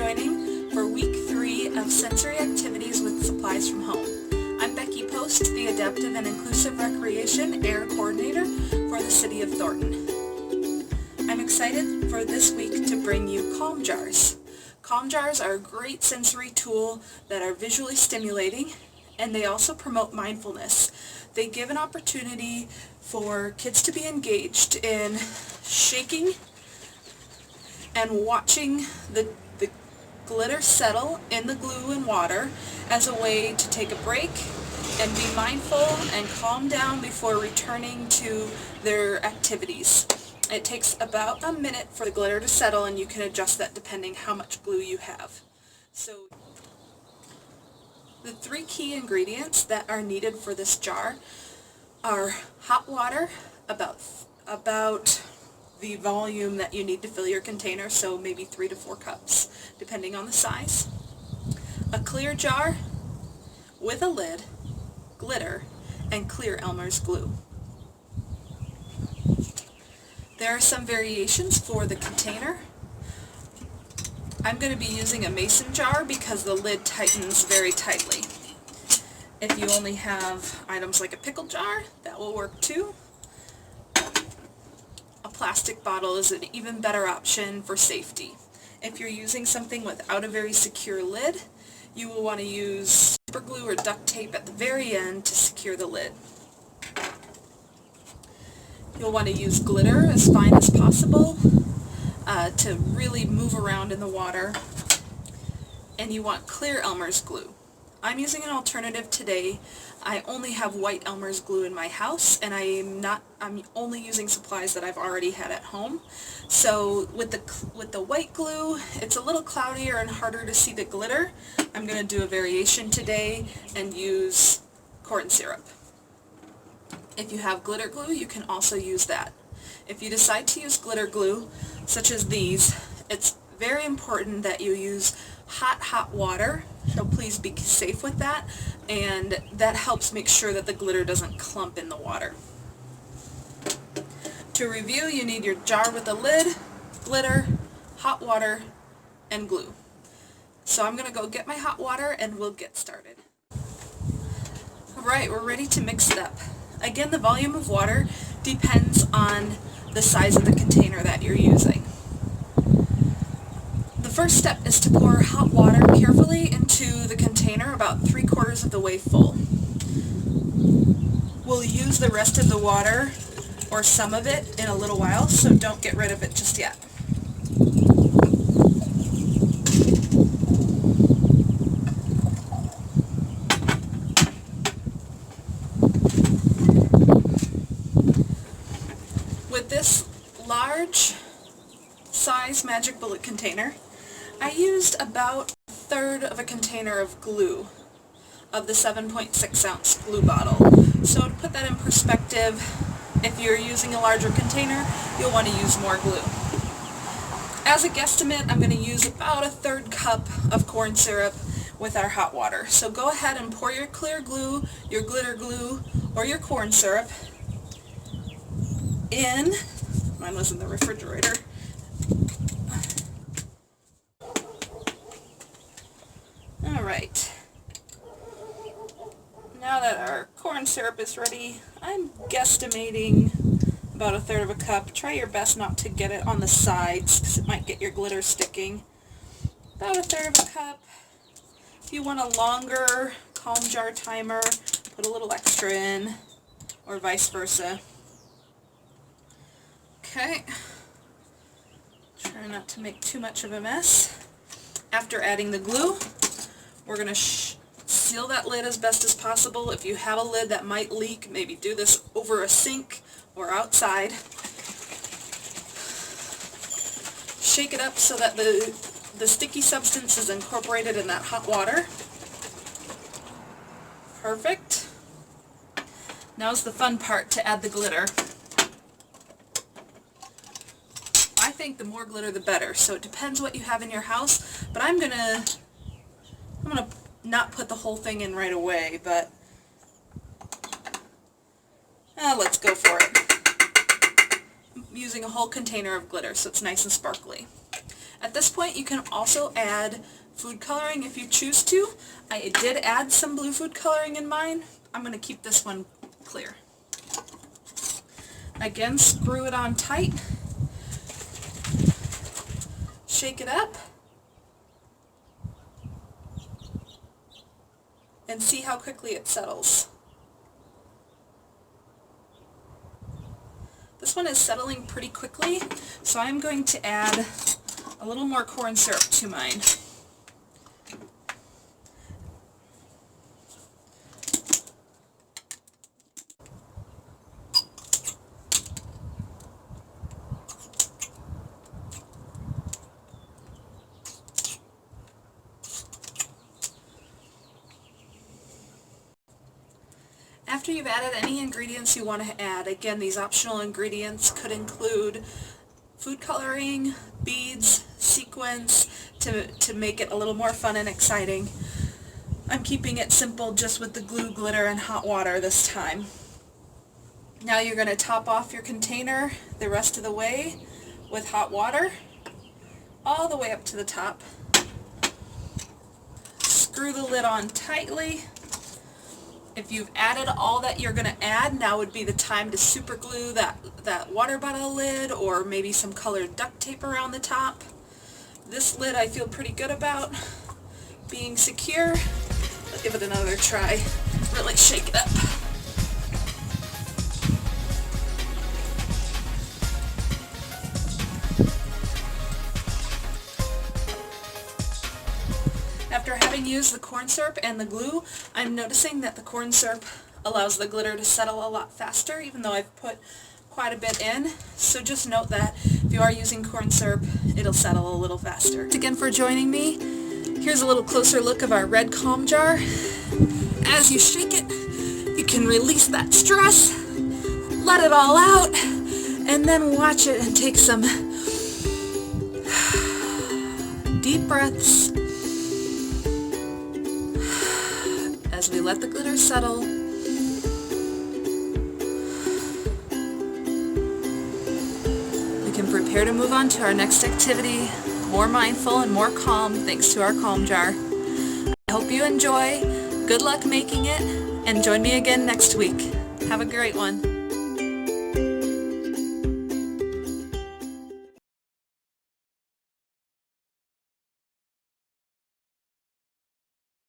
joining for week 3 of sensory activities with supplies from home. I'm Becky Post, the Adaptive and Inclusive Recreation Area Coordinator for the City of Thornton. I'm excited for this week to bring you calm jars. Calm jars are a great sensory tool that are visually stimulating, and they also promote mindfulness. They give an opportunity for kids to be engaged in shaking and watching the glitter settle in the glue and water as a way to take a break and be mindful and calm down before returning to their activities. It takes about a minute for the glitter to settle, and you can adjust that depending how much glue you have. So the 3 key ingredients that are needed for this jar are hot water, about the volume that you need to fill your container, so maybe 3 to 4 cups, depending on the size. A clear jar with a lid, glitter, and clear Elmer's glue. There are some variations for the container. I'm going to be using a mason jar because the lid tightens very tightly. If you only have items like a pickle jar, that will work too. A plastic bottle is an even better option for safety. If you're using something without a very secure lid, you will want to use super glue or duct tape at the very end to secure the lid. You'll want to use glitter as fine as possible to really move around in the water. And you want clear Elmer's glue. I'm using an alternative today. I only have white Elmer's glue in my house, and I'm only using supplies that I've already had at home. So with the white glue, it's a little cloudier and harder to see the glitter. I'm going to do a variation today and use corn syrup. If you have glitter glue, you can also use that. If you decide to use glitter glue, such as these, it's very important that you use hot water, so please be safe with that, and that helps make sure that the glitter doesn't clump in the water. To review, you need your jar with a lid, glitter, hot water, and glue. So I'm going to go get my hot water and we'll get started. Alright, we're ready to mix it up. Again, the volume of water depends on the size of the container that you're using. The first step is to pour hot water carefully into the container about 3/4 of the way full. We'll use the rest of the water, or some of it, in a little while, so don't get rid of it just yet. With this large size magic bullet container, I used about 1/3 of a container of glue, of the 7.6 ounce glue bottle. So to put that in perspective, if you're using a larger container, you'll want to use more glue. As a guesstimate, I'm going to use about 1/3 cup of corn syrup with our hot water. So go ahead and pour your clear glue, your glitter glue, or your corn syrup in. Mine was in the refrigerator. Alright, now that our corn syrup is ready, I'm guesstimating about 1/3 of a cup. Try your best not to get it on the sides because it might get your glitter sticking. About 1/3 of a cup. If you want a longer calm jar timer, put a little extra in, or vice versa. Okay, try not to make too much of a mess. After adding the glue, we're going to seal that lid as best as possible. If you have a lid that might leak, maybe do this over a sink or outside. Shake it up so that the sticky substance is incorporated in that hot water. Perfect. Now's the fun part, to add the glitter. I think the more glitter the better, so it depends what you have in your house, but I'm gonna not put the whole thing in right away, but let's go for it. I'm using a whole container of glitter, so it's nice and sparkly. At this point you can also add food coloring if you choose to. I did add some blue food coloring in mine. I'm going to keep this one clear. Again, screw it on tight. Shake it up. And see how quickly it settles. This one is settling pretty quickly, so I'm going to add a little more corn syrup to mine. After you've added any ingredients you want to add, again, these optional ingredients could include food coloring, beads, sequins, to make it a little more fun and exciting. I'm keeping it simple just with the glue, glitter, and hot water this time. Now you're going to top off your container the rest of the way with hot water, all the way up to the top. Screw the lid on tightly. If you've added all that you're going to add, now would be the time to super glue that water bottle lid, or maybe some colored duct tape around the top. This lid I feel pretty good about being secure. Let's give it another try. Really shake it up. After having used the corn syrup and the glue, I'm noticing that the corn syrup allows the glitter to settle a lot faster, even though I've put quite a bit in. So just note that if you are using corn syrup, it'll settle a little faster. Thanks again for joining me. Here's a little closer look of our red calm jar. As you shake it, you can release that stress, let it all out, and then watch it and take some deep breaths as we let the glitter settle. We can prepare to move on to our next activity, more mindful and more calm thanks to our calm jar. I hope you enjoy. Good luck making it, and join me again next week. Have a great one.